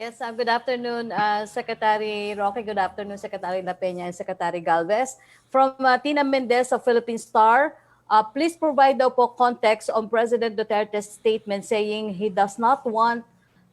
Yes, good afternoon, Secretary Roque. Good afternoon, Secretary La Peña and Secretary Galvez. From Tina Mendez of Philippine Star, please provide daw po context on President Duterte's statement saying he does not want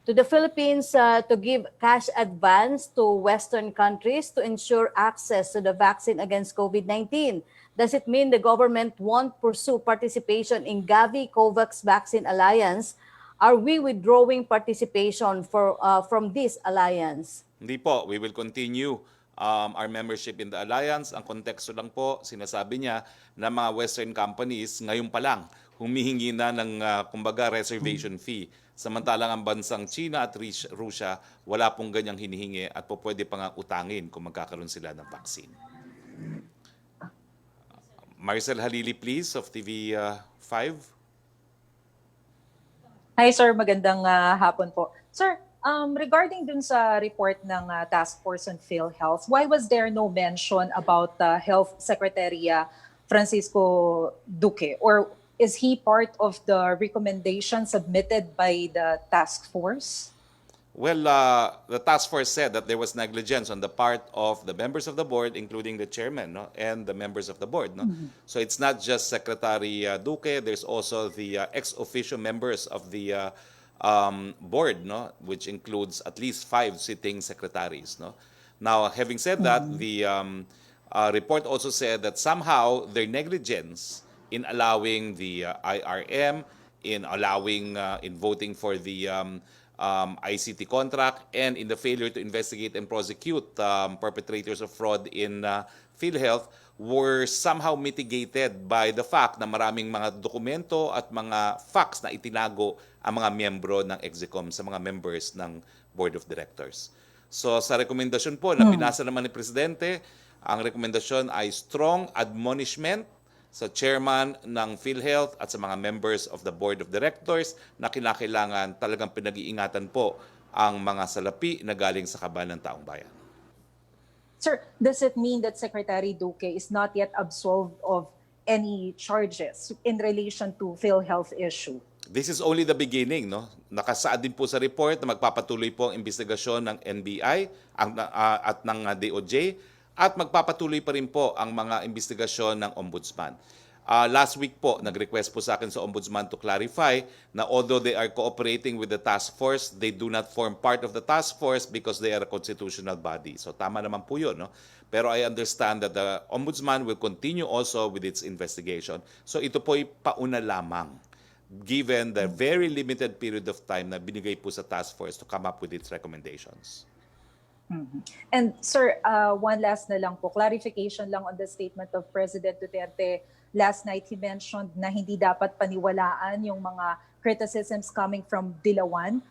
to the Philippines to give cash advance to Western countries to ensure access to the vaccine against COVID-19. Does it mean the government won't pursue participation in Gavi-COVAX Vaccine Alliance? Are we withdrawing participation from this alliance? Hindi po, we will continue our membership in the alliance. Ang konteksto lang po, sinasabi niya na mga Western companies ngayon pa lang humihingi na ng kumbaga reservation fee. Samantalang ang bansang China at Russia, wala pong ganyang hinihingi at po pwede pa nga utangin kung magkakaroon sila ng vaccine. Maricel Halili, please, of TV5. Hi sir, magandang hapon po. Sir, regarding dun sa report ng Task Force on PhilHealth, why was there no mention about Health Secretary Francisco Duque? Or is he part of the recommendation submitted by the task force? Well, the task force said that there was negligence on the part of the members of the board, including the chairman, no, and the members of the board. No? So it's not just Secretary Duque, there's also the ex-officio members of the board, no, which includes at least 5 sitting secretaries. No? Now, having said that, the report also said that somehow their negligence in allowing the IRM, in allowing, in voting for the ICT contract, and in the failure to investigate and prosecute perpetrators of fraud in PhilHealth were somehow mitigated by the fact na maraming mga dokumento at mga facts na itinago ang mga miyembro ng Execom sa mga members ng Board of Directors. So sa rekomendasyon po na binasa naman ni Presidente, ang rekomendasyon ay strong admonishment sa chairman ng PhilHealth at sa mga members of the Board of Directors na kinakailangan talagang pinag-iingatan po ang mga salapi na galing sa kaban ng taong bayan. Sir, does it mean that Secretary Duque is not yet absolved of any charges in relation to PhilHealth issue? This is only the beginning, no? Nakasaad din po sa report na magpapatuloy po ang investigasyon ng NBI at ng DOJ. At magpapatuloy pa rin po ang mga investigasyon ng Ombudsman. Last week po, nag-request po sa akin sa Ombudsman to clarify na although they are cooperating with the task force, they do not form part of the task force because they are a constitutional body. So tama naman po yun. No? Pero I understand that the Ombudsman will continue also with its investigation. So ito po'y pauna lamang given the very limited period of time na binigay po sa task force to come up with its recommendations. And sir, one last na lang po, clarification lang on the statement of President Duterte. Last night he mentioned na hindi dapat paniwalaan yung mga criticisms coming from Dilawan.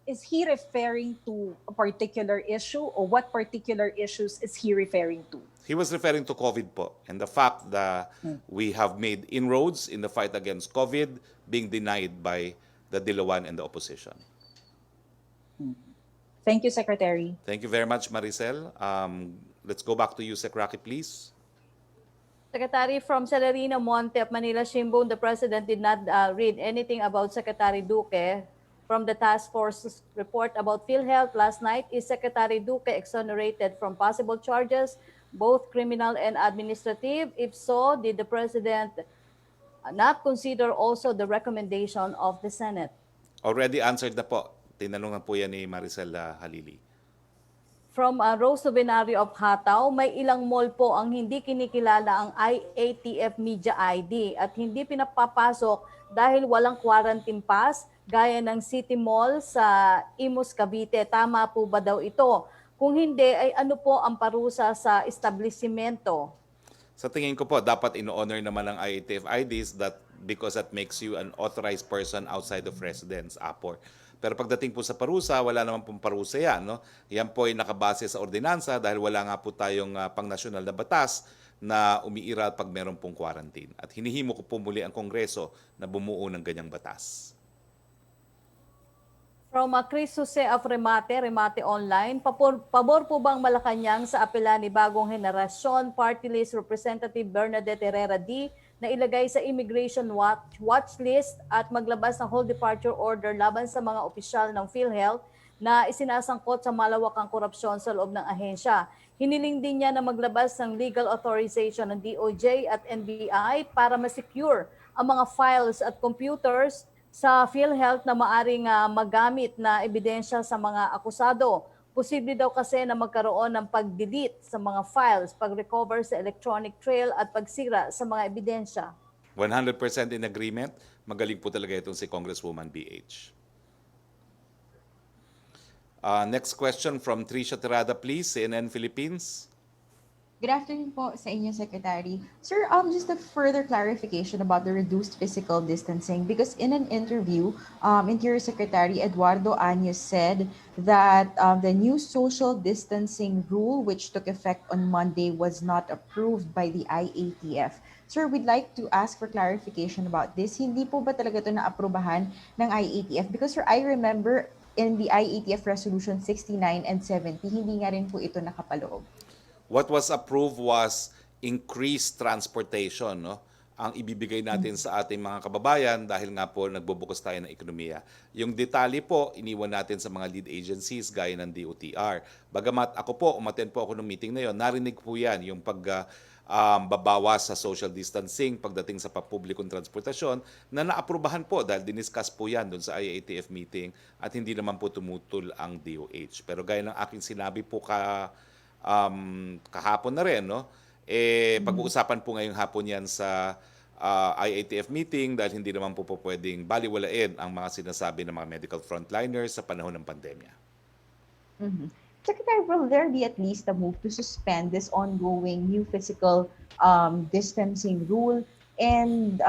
Is he referring to a particular issue, or what particular issues is he referring to? He was referring to COVID po, and the fact that we have made inroads in the fight against COVID being denied by the Dilawan and the opposition. Thank you, Secretary. Thank you very much, Maricel. Let's go back to you, Sec. Roque, please. Secretary, from Celerino Monte of Manila Shimbun, the President did not read anything about Secretary Duque from the task force report about PhilHealth last night. Is Secretary Duque exonerated from possible charges, both criminal and administrative? If so, did the President not consider also the recommendation of the Senate? Already answered na po. Tinanungan po yan ni Maricel Halili. From Rose Novenario of Hataw, may ilang mall po ang hindi kinikilala ang IATF Media ID at hindi pinapapasok dahil walang quarantine pass gaya ng City Mall sa Imus, Cavite. Tama po ba daw ito? Kung hindi, ay ano po ang parusa sa establishmento? Sa tingin ko po, dapat in-honor naman ng IATF IDs because that makes you an authorized person outside of residence, APOR. Pero pagdating po sa parusa, wala naman pong parusa yan. No? Yan po ay nakabase sa ordinansa dahil wala nga po tayong pang-nasyonal na batas na umiiral pag meron pong quarantine. At hinihimo ko po muli ang Kongreso na bumuo ng ganyang batas. From Chris Jose of Remate Online, pabor po bang Malacañang sa apela ni Bagong Henerasyon Party List Representative Bernadette Herrera D na ilagay sa immigration watch list at maglabas ng whole departure order laban sa mga opisyal ng PhilHealth na isinasangkot sa malawakang korupsyon sa loob ng ahensya. Hiniling din niya na maglabas ng legal authorization ng DOJ at NBI para ma-secure ang mga files at computers sa PhilHealth na maaring magamit na ebidensya sa mga akusado. Posible daw kasi na magkaroon ng pag-delete sa mga files, pag-recover sa electronic trail at pagsira sa mga ebidensya. 100% in agreement. Magaling po talaga itong si Congresswoman BH. Next question from Trisha Terada, please, CNN Philippines. Good afternoon po sa inyo, Secretary. Sir, just a further clarification about the reduced physical distancing because in an interview, Interior Secretary Eduardo Añez said that the new social distancing rule which took effect on Monday was not approved by the IATF. Sir, we'd like to ask for clarification about this. Hindi po ba talaga ito na-aprobahan ng IATF? Because sir, I remember in the IATF Resolution 69 and 70, hindi nga rin po ito nakapaloob. What was approved was increased transportation, no? Ang ibibigay natin sa ating mga kababayan dahil nga po nagbubukas tayo ng ekonomiya. Yung detalye po, iniwan natin sa mga lead agencies gaya ng DOTR. Bagamat ako po, umattend po ako ng meeting na yon, narinig po yan, yung babawas sa social distancing pagdating sa papublikong transportasyon na naaprubahan po dahil diniscuss po yan doon sa IATF meeting at hindi naman po tumutol ang DOH. Pero gaya ng aking sinabi po kahapon na rin, no? Pag-uusapan po ngayong hapon yan sa IATF meeting dahil hindi naman po pwedeng baliwalain ang mga sinasabi ng mga medical frontliners sa panahon ng pandemya. Secretary, will there be at least a move to suspend this ongoing new physical distancing rule? And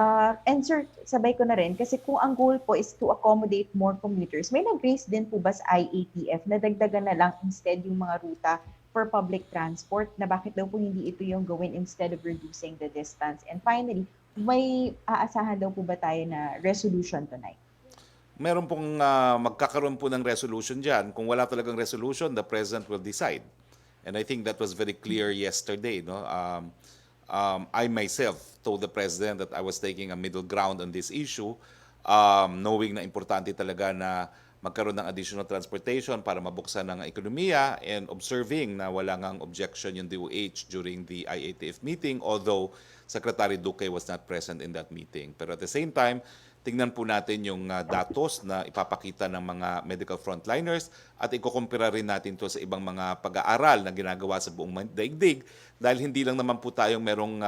sir, sabay ko na rin, kasi kung ang goal po is to accommodate more commuters, may nag-raise din po ba sa IATF na dagdagan na lang instead yung mga ruta for public transport, na bakit daw po hindi ito yung gawin instead of reducing the distance? And finally, may aasahan daw po ba tayo na resolution tonight? Meron pong magkakaroon po ng resolution dyan. Kung wala talagang resolution, the President will decide. And I think that was very clear yesterday. No? I myself told the President that I was taking a middle ground on this issue, knowing na importante talaga na magkaroon ng additional transportation para mabuksan ng ekonomiya and observing na wala ngang objection yung DOH during the IATF meeting, although Secretary Duque was not present in that meeting. Pero at the same time, tingnan po natin yung datos na ipapakita ng mga medical frontliners at ikukumpira rin natin to sa ibang mga pag-aaral na ginagawa sa buong daigdig dahil hindi lang naman po tayong merong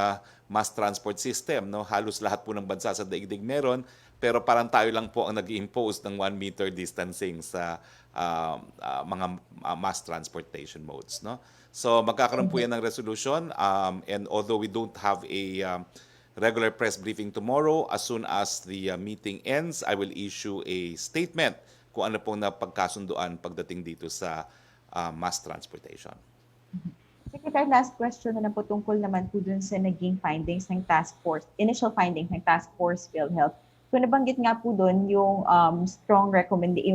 mass transport system. No? Halos lahat po ng bansa sa daigdig meron, pero parang tayo lang po ang nag-impose ng 1 meter distancing sa mga mass transportation modes. No? So magkakaroon po yan ng resolution and although we don't have a regular press briefing tomorrow, as soon as the meeting ends, I will issue a statement kung ano pong napagkasunduan pagdating dito sa mass transportation. Secretary, last question na po tungkol naman po dun sa naging findings ng task force, initial findings ng task force PhilHealth. Kung nabanggit nga po dun yung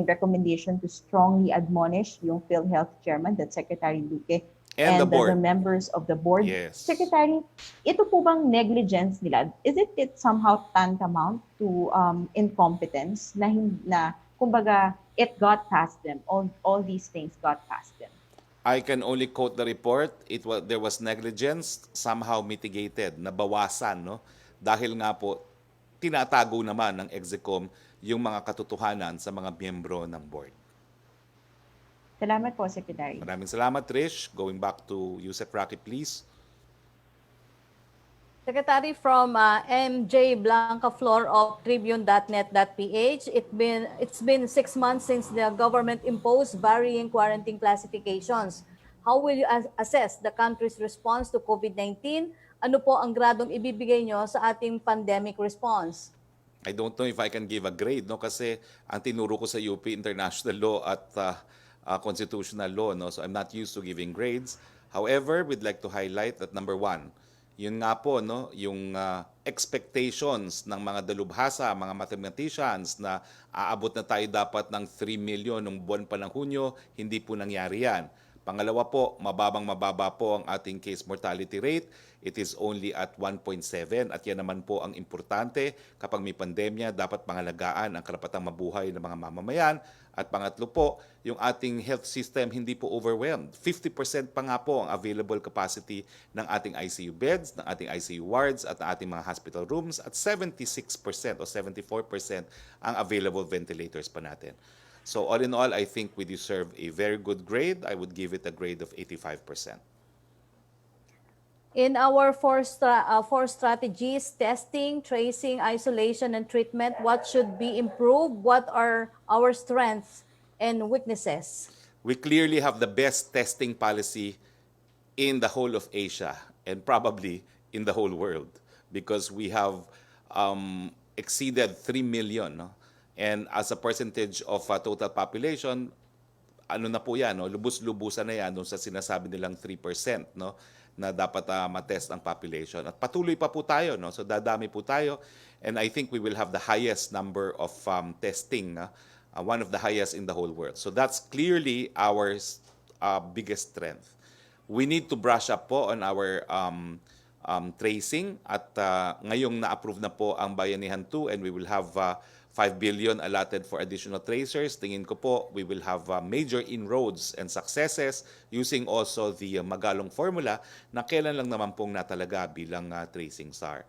recommendation to strongly admonish yung PhilHealth chairman, that's Secretary Duque, And the board. the members of the board. Yes. Secretary, ito po bang negligence nila? Is it somehow tantamount to incompetence na kumbaga it got past them, all these things got past them? I can only quote the report. There was negligence, somehow mitigated, nabawasan, no? Dahil nga po tinatago naman ng Execom yung mga katotohanan sa mga miyembro ng board. Salamat po, Secretary. Maraming salamat, Trish. Going back to Yusek Roque, please. Secretary, from MJ Blanca Flor of Tribune.net.ph, it's been 6 months since the government imposed varying quarantine classifications. How will you assess the country's response to COVID-19? Ano po ang gradong ibibigay nyo sa ating pandemic response? I don't know if I can give a grade, no? Kasi ang tinuro ko sa UP, international law at constitutional law, no? So I'm not used to giving grades. However, we'd like to highlight that number one, yun nga po, no, yung expectations ng mga dalubhasa, mga mathematicians na aabot na tayo dapat ng 3 million nung buwan pa ng Hunyo, hindi po nangyari yan. Pangalawa po, mababa po ang ating case mortality rate. It is only at 1.7 at yan naman po ang importante kapag may pandemya, dapat pangalagaan ang karapatang mabuhay ng mga mamamayan. At pangatlo po, yung ating health system hindi po overwhelmed. 50% pa nga po ang available capacity ng ating ICU beds, ng ating ICU wards at ng ating mga hospital rooms at 76% o 74% ang available ventilators pa natin. So all in all, I think we deserve a very good grade. I would give it a grade of 85%. In our four strategies, testing, tracing, isolation, and treatment, what should be improved? What are our strengths and weaknesses? We clearly have the best testing policy in the whole of Asia and probably in the whole world because we have exceeded 3 million. No? And as a percentage of total population, ano na po yan, no? Lubos-lubusan na yan doon sa sinasabi nilang 3%, no? Na dapat matest ang population. At patuloy pa po tayo, no? So dadami po tayo. And I think we will have the highest number of testing, one of the highest in the whole world. So that's clearly our biggest strength. We need to brush up po on our tracing at ngayong na-approve na po ang Bayanihan 2 and we will have 5 billion allotted for additional tracers. Tingin ko po, we will have major inroads and successes using also the Magalong formula na kailan lang naman pong natalaga bilang tracing SAR.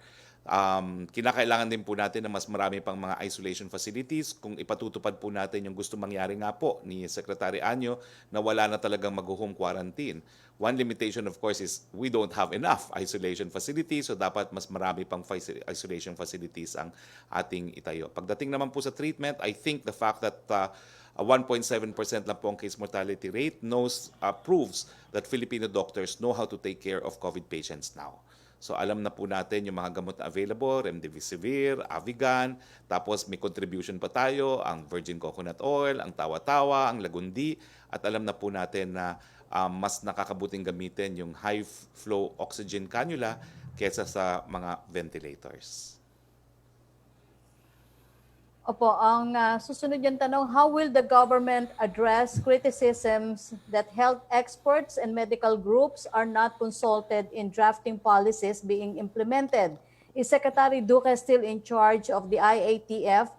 Kinakailangan din po natin na mas marami pang mga isolation facilities kung ipatutupad po natin yung gusto mangyari nga po ni Secretary Anyo na wala na talagang mag-home quarantine. One limitation of course is we don't have enough isolation facilities so dapat mas marami pang isolation facilities ang ating itayo. Pagdating naman po sa treatment, I think the fact that 1.7% lang po ang case mortality rate proves that Filipino doctors know how to take care of COVID patients now. So alam na po natin yung mga gamot na available, Remdesivir, Avigan, tapos may contribution pa tayo, ang virgin coconut oil, ang tawa-tawa, ang lagundi, at alam na po natin na mas nakakabuting gamitin yung high flow oxygen cannula kesa sa mga ventilators. Opo, ang susunod yung tanong, how will the government address criticisms that health experts and medical groups are not consulted in drafting policies being implemented? Is Secretary Duque still in charge of the IATF,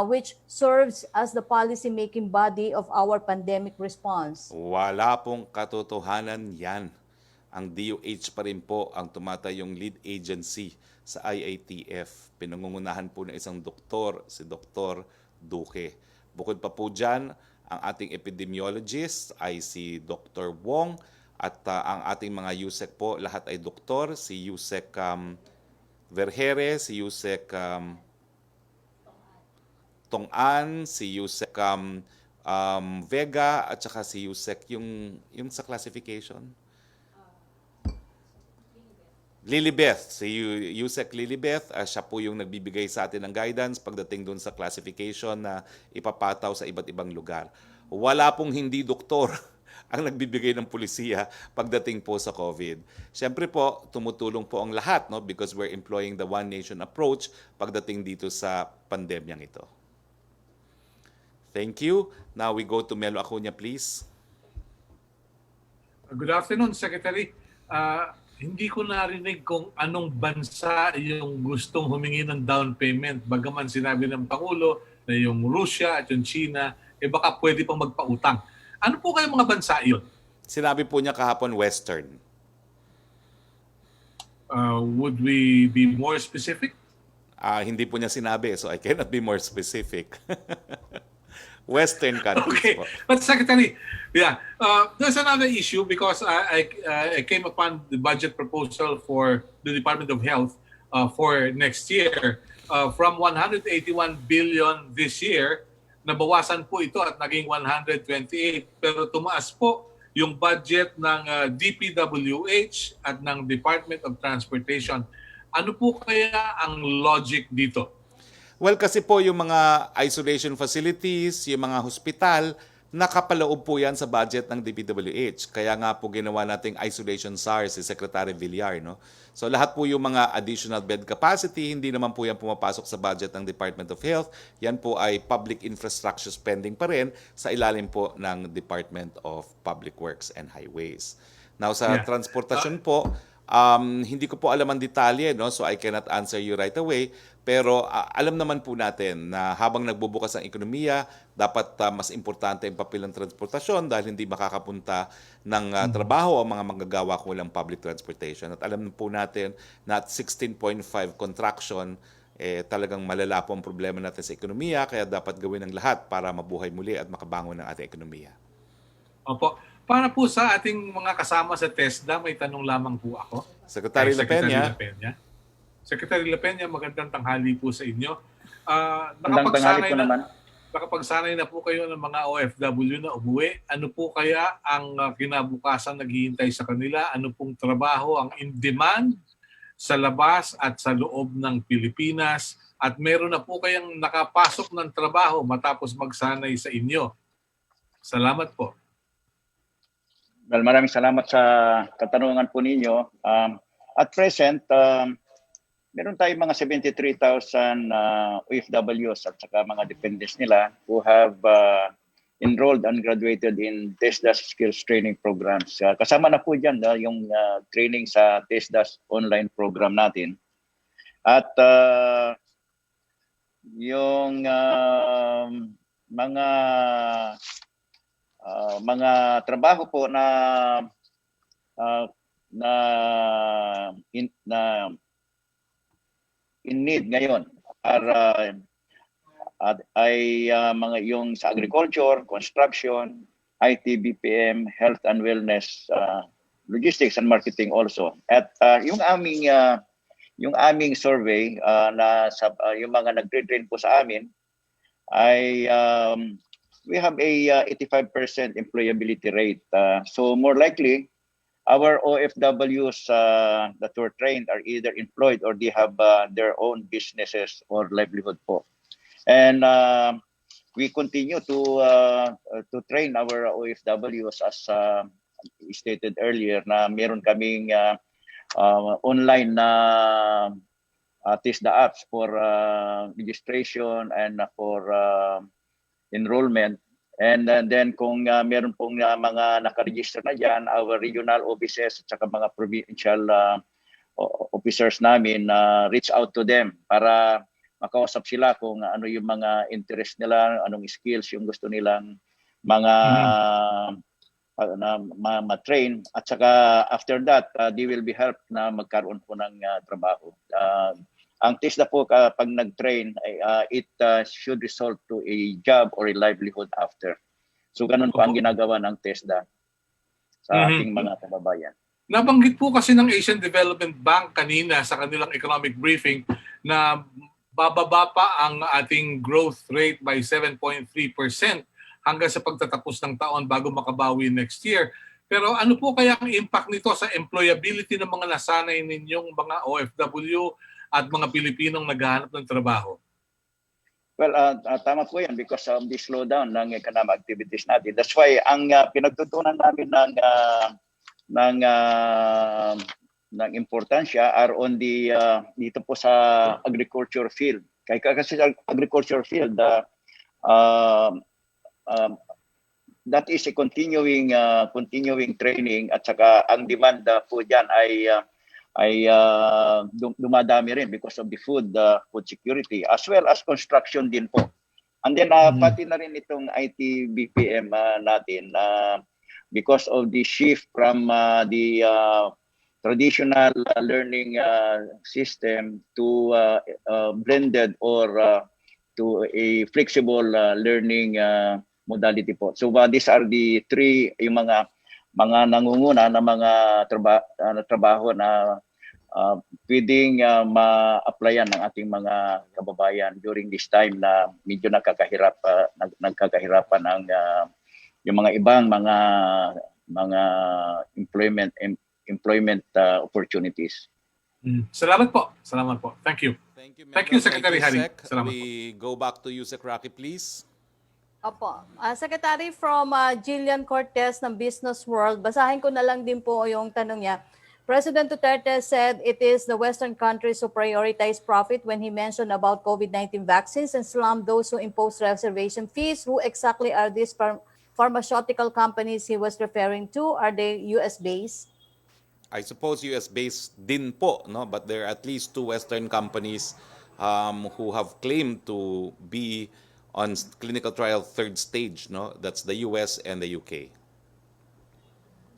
which serves as the policy-making body of our pandemic response? Wala pong katotohanan yan. Ang DOH pa rin po ang tumatayong lead agency sa IATF. Pinangungunahan po ng isang doktor, si Dr. Duque. Bukod pa po dyan, ang ating epidemiologist ay si Dr. Wong at ang ating mga USEC po, lahat ay doktor. Si USEC Vergere, si USEC Tong-an, si USEC Vega, at saka si USEC yung sa classification. Lilibeth, si USEC Lilibeth, siya po yung nagbibigay sa atin ng guidance pagdating doon sa classification na ipapataw sa iba't ibang lugar. Wala pong hindi doktor ang nagbibigay ng pulisiya pagdating po sa COVID. Siyempre po, tumutulong po ang lahat, no? Because we're employing the one nation approach pagdating dito sa pandemyang ito. Thank you. Now we go to Melo Acuña, please. Good afternoon, Secretary. Hindi ko narinig kung anong bansa yung gustong humingi ng down payment. Bagaman sinabi ng Pangulo na yung Russia at yung China, baka pwede pang magpautang. Ano po kayong mga bansa yun? Sinabi po niya kahapon Western. Would we be more specific? Hindi po niya sinabi, so I cannot be more specific. Western countries Okay, po. but Secretary, there's another issue because I came upon the budget proposal for the Department of Health for next year. From 181 billion this year, nabawasan po ito at naging 128. Pero tumaas po yung budget ng DPWH at ng Department of Transportation. Ano po kaya ang logic dito? Well, kasi po yung mga isolation facilities, yung mga hospital, nakapaloob po yan sa budget ng DPWH. Kaya nga po ginawa nating isolation SAR si Secretary Villar. No? So lahat po yung mga additional bed capacity, hindi naman po yan pumapasok sa budget ng Department of Health. Yan po ay public infrastructure spending pa rin sa ilalim po ng Department of Public Works and Highways. Now sa Yeah. transportasyon po, hindi ko po alam ang detalye, no? So I cannot answer you right away. Pero alam naman po natin na habang nagbubukas ang ekonomiya, dapat mas importante ang papel ng transportasyon dahil hindi makakapunta ng trabaho ang mga manggagawa kung walang public transportation. At alam po natin na at 16.5 contraction, talagang malala po ang problema natin sa ekonomiya, kaya dapat gawin ang lahat para mabuhay muli at makabangon ang ating ekonomiya. Opo. Para po sa ating mga kasama sa TESDA, may tanong lamang po ako. Secretary Kay La Peña. Secretary La Peña, magandang tanghali po sa inyo. Magandang tanghali po naman. Nakapagsanay na po kayo ng mga OFW na umuwi. Ano po kaya ang kinabukasan naghihintay sa kanila? Ano pong trabaho ang in demand sa labas at sa loob ng Pilipinas? At meron na po kayang nakapasok ng trabaho matapos magsanay sa inyo? Salamat po. Well, maraming salamat sa katanungan po ninyo. At present, meron tayong mga 73,000 OFWs at saka mga dependents nila who have enrolled and graduated in TESDA's skills training programs. Kasama na po dyan yung training sa TESDA's online program natin. At yung mga trabaho po na in need ngayon ay mga yung sa agriculture, construction, IT, BPM, health and wellness, logistics and marketing also. At yung aming survey na yung mga nagtre-train po sa amin ay we have a 85% employability rate. So more likely, our OFWs that were trained are either employed or they have their own businesses or livelihood po. And we continue to train our OFWs as stated earlier na meron kaming online na TESDA apps for registration and for enrollment. And then kung meron pong mga nakaregister na dyan, our regional offices at saka mga provincial officers namin reach out to them para makausap sila kung ano yung mga interest nila, anong skills yung gusto nilang mga ma-train. At saka after that, they will be helped na magkaroon po ng trabaho. Ang TESDA po pag nag-train, it should result to a job or a livelihood after. So ganun po ang ginagawa ng TESDA sa ating mga kababayan. Nabanggit po kasi ng Asian Development Bank kanina sa kanilang economic briefing na bababa pa ang ating growth rate by 7.3% hanggang sa pagtatapos ng taon bago makabawi next year. Pero ano po kaya ang impact nito sa employability ng mga nasanay ninyong mga OFW at mga Pilipinong naghahanap ng trabaho? Well, tama po yan because of the slowdown ng economic activities natin. That's why ang pinagtutunan namin ng importansya are on the dito po sa agriculture field. Kasi sa agriculture field, that is a continuing training at saka ang demand po dyan ay dumadami rin because of the food security as well as construction din po. And then pati na rin itong IT BPM natin because of the shift from the traditional learning system to blended or to a flexible learning modality po. So these are the three yung mga nangunguna na mga trabaho na pwedeng ma-applyan ng ating mga kababayan during this time na medyo nagkakahirapan ang yung mga ibang mga employment opportunities. Salamat po. Salamat po. Thank you. Thank you, Thank you, Secretary Harry. Sec. Salamat We go back to you, Sec. Roque, please. Opo. Secretary, from Jillian Cortez ng Business World, basahin ko na lang din po yung tanong niya. President Duterte said it is the Western countries who prioritize profit when he mentioned about COVID-19 vaccines and slammed those who impose reservation fees. Who exactly are these pharmaceutical companies he was referring to? Are they US-based? I suppose US-based din po, no? But there are at least two Western companies who have claimed to be on clinical trial third stage, no? That's the US and the UK.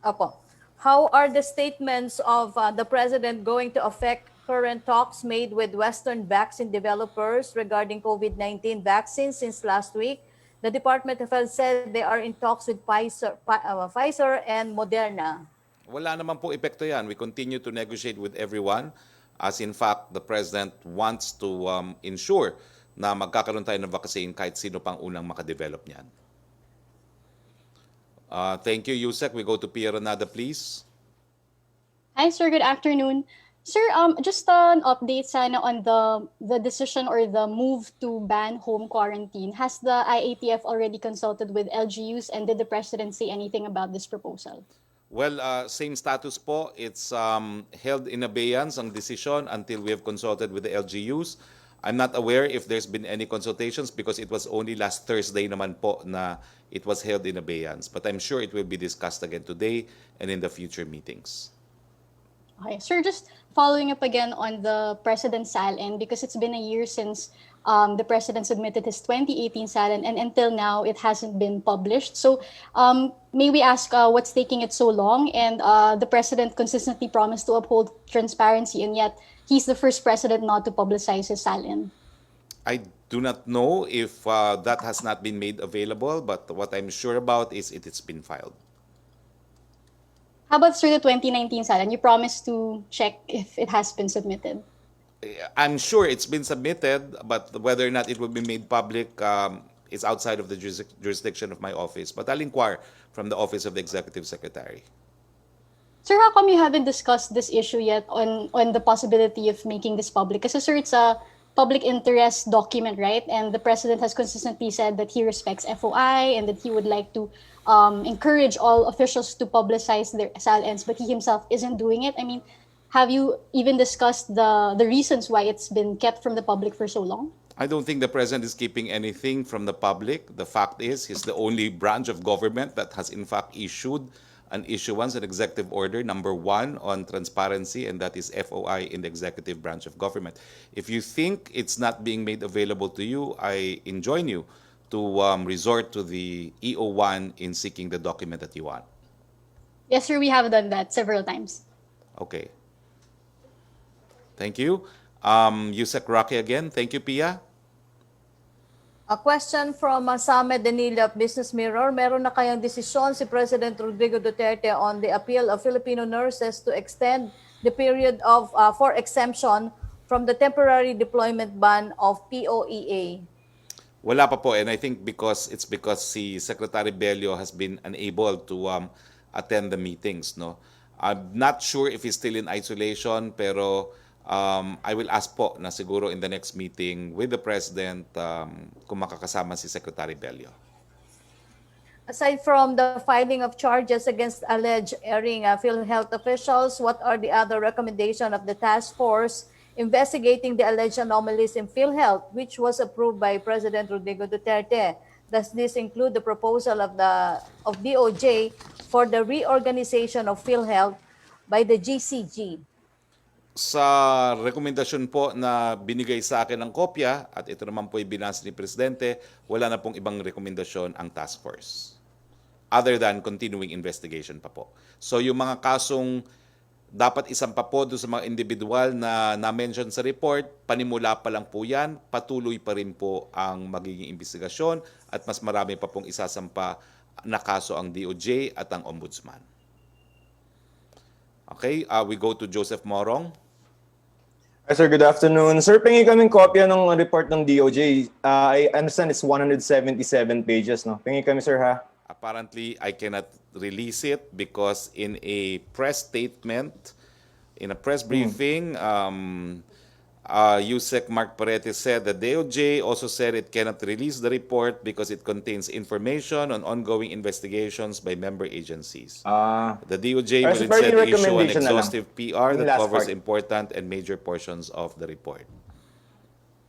Opo. How are the statements of the President going to affect current talks made with Western vaccine developers regarding COVID-19 vaccines since last week? The Department of Health said they are in talks with Pfizer and Moderna. Wala naman po epekto yan. We continue to negotiate with everyone as in fact the President wants to ensure na magkakaroon tayo ng vaccine kahit sino pang unang makadevelop niyan. Thank you, Yusek. We go to Pia Renada, please. Hi, sir. Good afternoon. Sir, just an update sana on the decision or the move to ban home quarantine. Has the IATF already consulted with LGUs, and did the President say anything about this proposal? Well, same status po. It's held in abeyance ang decision until we have consulted with the LGUs. I'm not aware if there's been any consultations because it was only last Thursday naman po na it was held in abeyance. But I'm sure it will be discussed again today and in the future meetings. Okay, sir, just following up again on the President's SALN, because it's been a year since the President submitted his 2018 SALN, and until now, it hasn't been published. So may we ask what's taking it so long? And the President consistently promised to uphold transparency, and yet he's the first President not to publicize his SALN. I do not know if that has not been made available, but what I'm sure about is it's been filed. How about, sir, the 2019 SALN? You promised to check if it has been submitted. I'm sure it's been submitted, but whether or not it will be made public is outside of the jurisdiction of my office. But I'll inquire from the Office of the Executive Secretary. Sir, how come you haven't discussed this issue yet on the possibility of making this public? Because, sir, it's a public interest document, right? And the President has consistently said that he respects FOI and that he would like to encourage all officials to publicize their SALNs, but he himself isn't doing it. I mean, have you even discussed the reasons why it's been kept from the public for so long? I don't think the President is keeping anything from the public. The fact is, he's the only branch of government that has in fact issued an executive order, number 1 on transparency, and that is FOI in the executive branch of government. If you think it's not being made available to you, I enjoin you to resort to the EO1 in seeking the document that you want. Yes, sir, we have done that several times. Okay. Thank you. Yusek Roque again. Thank you, Pia. A question from Samed Danilo of Business Mirror. Meron na kayang desisyon si President Rodrigo Duterte on the appeal of Filipino nurses to extend the period of for exemption from the temporary deployment ban of POEA? Wala pa po, and I think because si Secretary Bello has been unable to attend the meetings, no. I'm not sure if he's still in isolation, pero I will ask po na siguro in the next meeting with the President kung makakasama si Secretary Bello. Aside from the filing of charges against alleged erring PhilHealth officials, what are the other recommendations of the task force investigating the alleged anomalies in PhilHealth, which was approved by President Rodrigo Duterte? Does this include the proposal of DOJ for the reorganization of PhilHealth by the GCG? Sa rekomendasyon po na binigay sa akin ng kopya, at ito naman po ibinasa ni Presidente, wala na pong ibang rekomendasyon ang task force. Other than continuing investigation pa po. So yung mga kasong dapat isampa po doon sa mga individual na na-mention sa report, panimula pa lang po yan, patuloy pa rin po ang magiging investigasyon at mas marami pa pong isasampa na kaso ang DOJ at ang Ombudsman. Okay, we go to Joseph Morong. Hi, sir. Good afternoon. Sir, pengi kaming kopya ng report ng DOJ. I understand it's 177 pages, no? Pengi kami, sir, ha? Apparently, I cannot release it because in a press statement, in a press briefing, Yusek Mark Paredes said the DOJ also said it cannot release the report because it contains information on ongoing investigations by member agencies. The DOJ will so instead parang issue an recommendation na lang. exhaustive PR Yung that last covers part. important and major portions of the report.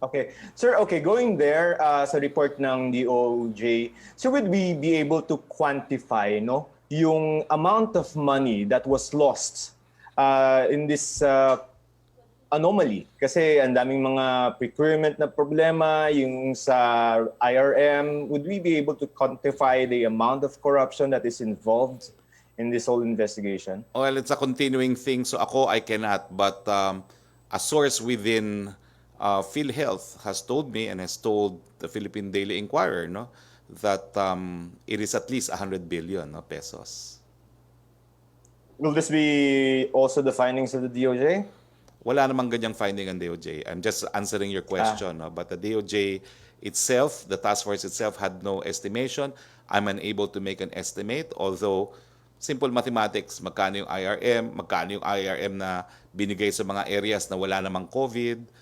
Okay. Sir, okay, going there sa report ng DOJ, so would we be able to quantify yung amount of money that was lost in this anomaly? Kasi ang daming mga procurement na problema, yung sa IRM, would we be able to quantify the amount of corruption that is involved in this whole investigation? Well, it's a continuing thing, so I cannot. But a source within PhilHealth has told me and has told the Philippine Daily Inquirer, that it is at least 100 billion pesos. Will this be also the findings of the DOJ? Wala namang ganyang finding ang DOJ. I'm just answering your question. But the DOJ itself, the task force itself, had no estimation. I'm unable to make an estimate, although simple mathematics, magkano yung IRM na binigay sa mga areas na wala namang COVID.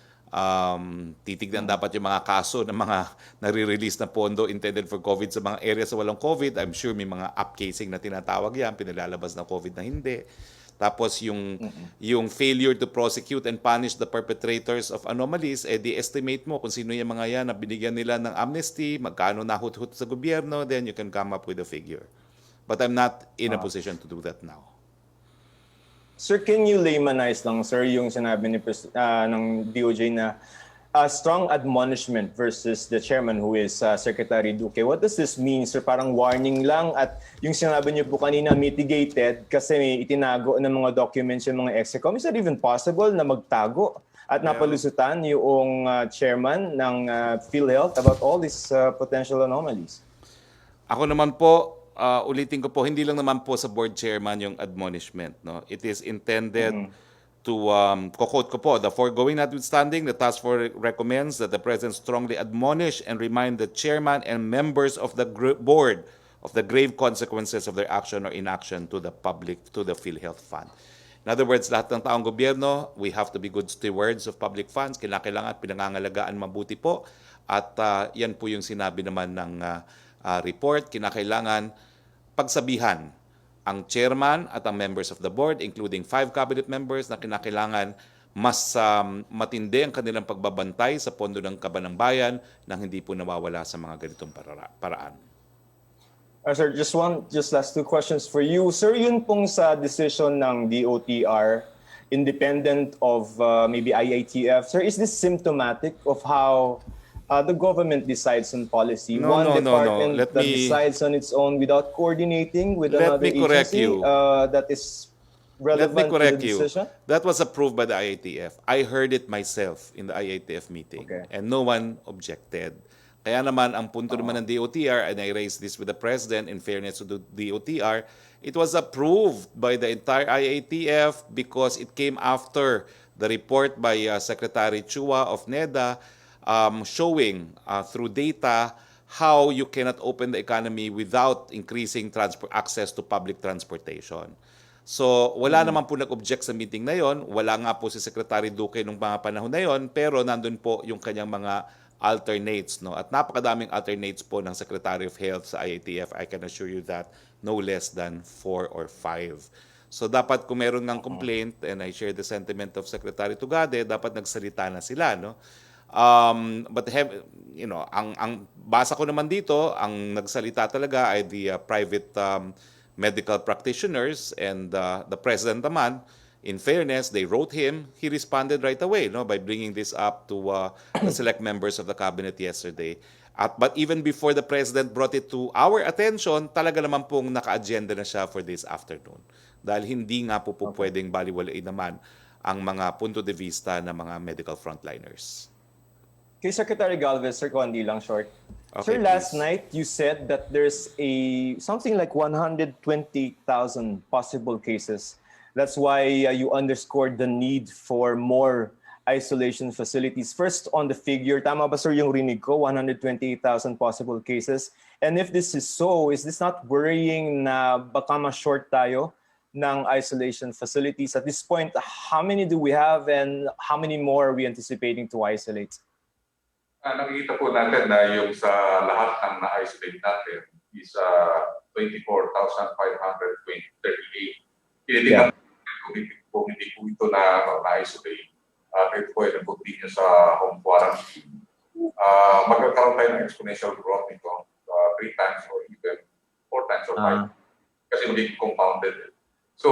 Titignan dapat yung mga kaso ng mga nare-release na pondo intended for COVID sa mga areas na walang COVID. I'm sure may mga upcasing na tinatawag yan, pinalalabas na COVID na hindi. Tapos yung failure to prosecute and punish the perpetrators of anomalies, di-estimate mo kung sino yung mga yan na binigyan nila ng amnesty, magkano nahut-hut sa gobyerno, then you can come up with a figure. But I'm not in a position to do that now. Sir, can you laymanize lang, sir, yung sinabi ng DOJ na strong admonishment versus the chairman who is Secretary Duque? What does this mean, sir? Parang warning lang at yung sinabi niyo po kanina mitigated kasi may itinago ng mga documents yung mga ExCom. Is that even possible na magtago at napalusutan yung chairman ng PhilHealth about all these potential anomalies? Ako naman po, ulitin ko po, hindi lang naman po sa board chairman yung admonishment. It is intended to, quote ko po, the foregoing notwithstanding, the task force recommends that the President strongly admonish and remind the chairman and members of the board of the grave consequences of their action or inaction to the public, to the PhilHealth Fund. In other words, lahat ng taong gobyerno, we have to be good stewards of public funds. Kailangan pinangangalagaan mabuti po. At yan po yung sinabi naman ng report. Kinakailangan pagsabihan ang chairman at ang members of the board, including 5 cabinet members, na kinakailangan mas matindi ang kanilang pagbabantay sa pondo ng kaban ng bayan nang hindi po nawawala sa mga ganitong paraan. Sir, just last 2 questions for you. Sir, yun pong sa decision ng DOTR, independent of maybe IATF, sir, is this symptomatic of how the government decides on policy? One department that decides on its own without coordinating with another agency that is relevant to the decision? That was approved by the IATF. I heard it myself in the IATF meeting, and no one objected. Kaya naman, ang punto naman ng DOTR, and I raised this with the President in fairness to the DOTR, it was approved by the entire IATF because it came after the report by Secretary Chua of NEDA showing through data how you cannot open the economy without increasing access to public transportation. So wala naman po nag-object sa meeting na yon. Wala nga po si Secretary Duque nung mga panahon na yon, pero nandun po yung kanyang mga alternates. At napakadaming alternates po ng Secretary of Health sa IATF. I can assure you that no less than 4 or 5. So dapat kung meron ng complaint, and I share the sentiment of Secretary Tugade, dapat nagsalita na sila. But ang basa ko naman dito, ang nagsalita talaga ay the private medical practitioners, and the President naman, in fairness, they wrote him. He responded right away by bringing this up to the select members of the cabinet yesterday. But even before the President brought it to our attention, talaga naman pong naka-agenda na siya for this afternoon. Dahil hindi nga po pwedeng baliwalain naman ang mga punto de vista ng mga medical frontliners. Kay Secretary Galvez, sir, kung hindi lang short. Okay, sir, last please. night you said that there's something like 120,000 possible cases. That's why you underscored the need for more isolation facilities. First, on the figure, tama ba sir yung rinig ko, 128,000 possible cases? And if this is so, is this not worrying na baka ma-short tayo ng isolation facilities. At this point, how many do we have and how many more are we anticipating to isolate? Nakikita po natin na yung sa lahat ng na-isolate natin is 24,538. Tinitingnan kung hindi po ito na-isolate. Ito po ay nag-continue sa home quarantine. Magkakaroon tayo ng exponential growth nito 3 times or even 4 times or 5 kasi magiging compounded. So,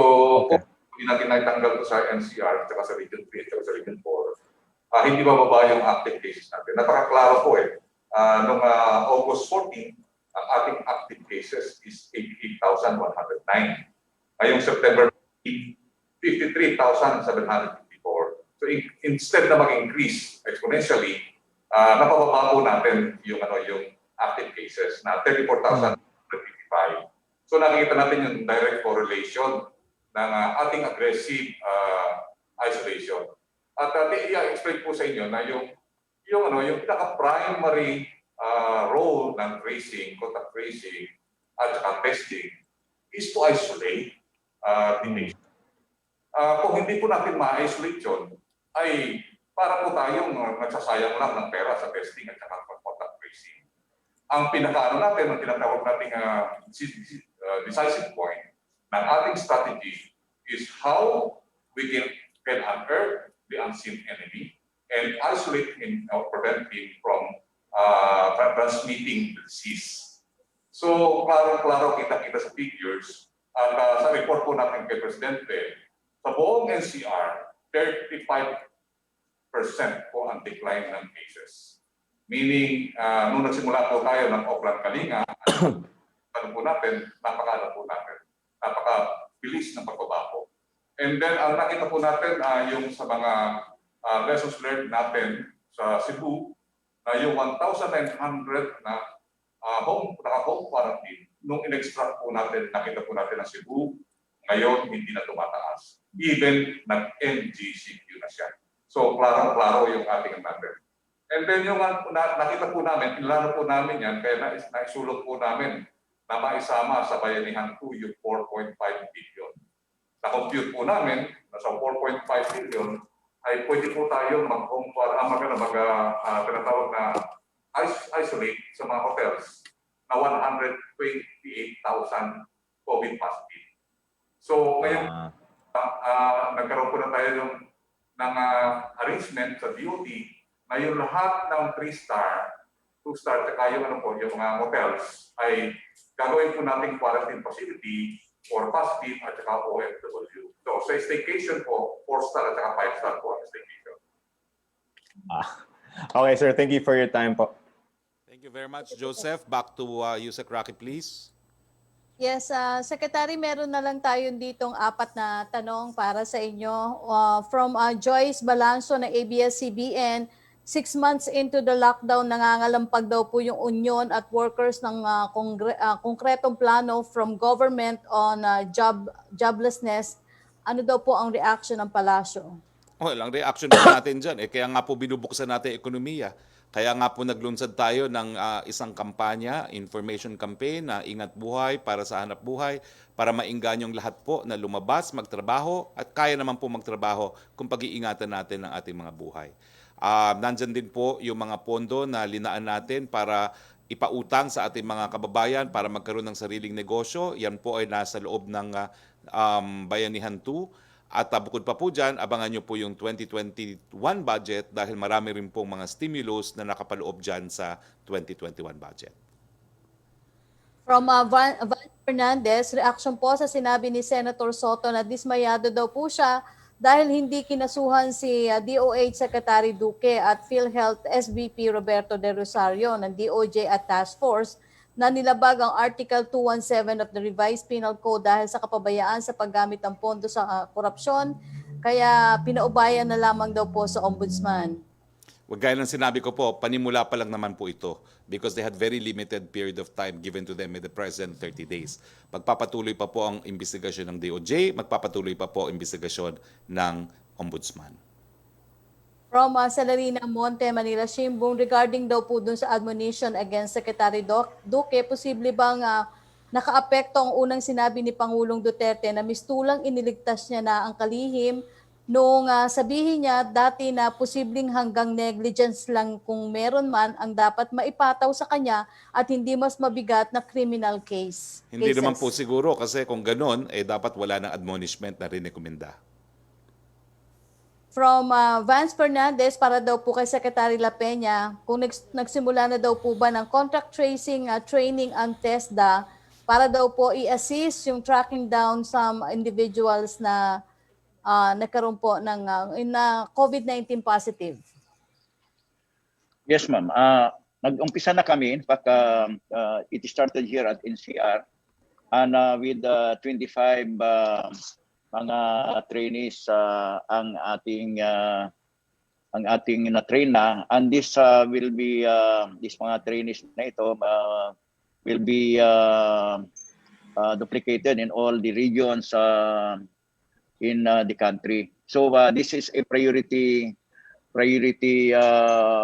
kung hindi natin naitanggal ito sa NCR, at sa Region 3 at sa Region 4, hindi bababa yung active cases natin. Napakaklaro po eh. Noong August 14, ang ating active cases is 88,109. Ngayong September 53,754. So instead na mag-increase exponentially, napababa po natin yung active cases na 34,155. So nakikita natin yung direct correlation ng ating aggressive isolation. At i-explain po sa inyo na yung pinaka-primary role ng tracing, contact tracing, at saka testing is to isolate the patient. Kung hindi po natin ma-isolate yun, ay para po tayong nagsasayang lang ng pera sa testing at saka contact tracing. Ang pinaka natin, ang tinatawag nating decisive point ng ating strategy is how we can unearth the unseen enemy and isolate him or prevent him from transmitting the disease. So, klaro kita sa figures at sa report po natin kay Presidente, sa buong NCR, 35% po ang decline ng cases. Meaning, nung nagsimula po tayo ng Auckland Kalinga, napakabilis ng pagbabago. And then, ang nakita po natin yung sa mga lessons learned natin sa Cebu, na yung 1,900 na home quarantine, nung in-extract po natin, nakita po natin ang Cebu, ngayon hindi na tumataas. Even nag-NGCQ na siya. So, klaro yung ating natin. And then yung nakita po namin, inilano po namin yan, kaya naisulog po namin na maisama sa Bayanihan 2 yung 4.5 billion. Na-compute po namin na sa 4.5 billion ay pwede po tayo tinatawag na isolate sa mga hotels na 128,000 COVID positive. So ngayon, nagkaroon po na tayo ng arrangement sa DOT na yung lahat ng 3-star, 2-star, saka yung mga hotels ay gagawin po natin quarantine facility for positive at saka OFW. So sa staycation po, 4-star at saka 5-star po ang staycation. Okay, sir. Thank you for your time po. Thank you very much, Joseph. Back to Yusek Roque, please. Yes, Secretary, meron na lang tayo ditong 4 na tanong para sa inyo. From Joyce Balanso ng ABS-CBN, 6 months into the lockdown, nangangalampag daw po yung union at workers ng konkretong plano from government on joblessness. Ano daw po ang reaction ng palasyo? Well, ang reaction po natin dyan, kaya nga po binubuksan natin ekonomiya. Kaya nga po naglunsad tayo ng isang kampanya, information campaign na ingat buhay para sa hanap buhay, para mainggan yung lahat po na lumabas, magtrabaho, at kaya naman po magtrabaho kung pag-iingatan natin ang ating mga buhay. Nandyan din po yung mga pondo na linaan natin para ipautang sa ating mga kababayan para magkaroon ng sariling negosyo. Yan po ay nasa loob ng Bayanihan 2. At bukod pa po dyan, abangan nyo po yung 2021 budget dahil marami rin pong mga stimulus na nakapaloob dyan sa 2021 budget. From Van Fernandez, reaction po sa sinabi ni Senator Soto na dismayado daw po siya dahil hindi kinasuhan si DOH Secretary Duque at PhilHealth SVP Roberto De Rosario ng DOJ at Task Force na nilabag ang Article 217 of the Revised Penal Code dahil sa kapabayaan sa paggamit ng pondo sa korupsyon. Kaya pinaubayan na lamang daw po sa Ombudsman. Gaya ng sinabi ko po, panimula pa lang naman po ito because they had very limited period of time given to them with the present 30 days. Magpapatuloy pa po ang investigasyon ng DOJ, magpapatuloy pa po ang investigasyon ng Ombudsman. From Celerina Monte, Manila Shimbong, regarding daw po dun sa admonition against Secretary Duque, posible bang nakaapekto ang unang sinabi ni Pangulong Duterte na mistulang iniligtas niya na ang kalihim nung sabihin niya dati na posibleng hanggang negligence lang kung meron man ang dapat maipataw sa kanya at hindi mas mabigat na criminal case. Hindi naman po cases. siguro kasi kung ganun, dapat wala ng admonishment na rinekomenda. From Vance Fernandez para daw po kay Secretary La Peña, kung nagsimula na daw po ba ng contact tracing training ang TESDA para daw po i-assist yung tracking down some individuals na nagkaroon po ng COVID-19 positive. Yes, ma'am. Nag-umpisa na kami. In fact, it started here at NCR and with 25 mga trainees ang ating na-train na, and this will be these mga trainees na ito will be duplicated in all the regions in the country. So this is a priority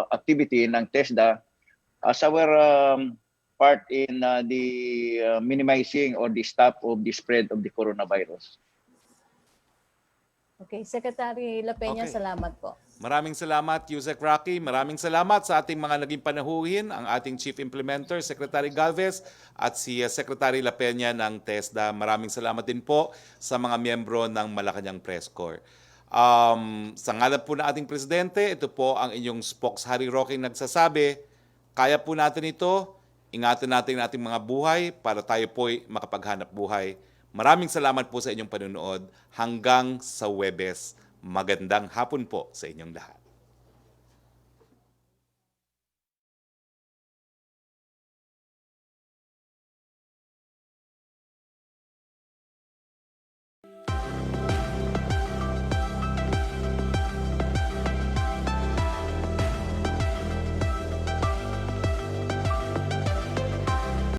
activity ng TESDA as our part in the minimizing or the stop of the spread of the coronavirus. Okay, Secretary La Peña, Okay. salamat po. Maraming salamat, Yusek Roque. Maraming salamat sa ating mga naging panahuhin, ang ating Chief Implementer, Secretary Galvez, at si Secretary La Peña ng TESDA. Maraming salamat din po sa mga miyembro ng Malacañang Press Corps. Sa ngalan po ng ating Presidente, ito po ang inyong Spox Harry Roque nagsasabi, kaya po natin ito, ingatan natin ang ating mga buhay para tayo po'y makapaghanap buhay. Maraming salamat po sa inyong panunood. Hanggang sa Huwebes. Magandang hapon po sa inyong lahat.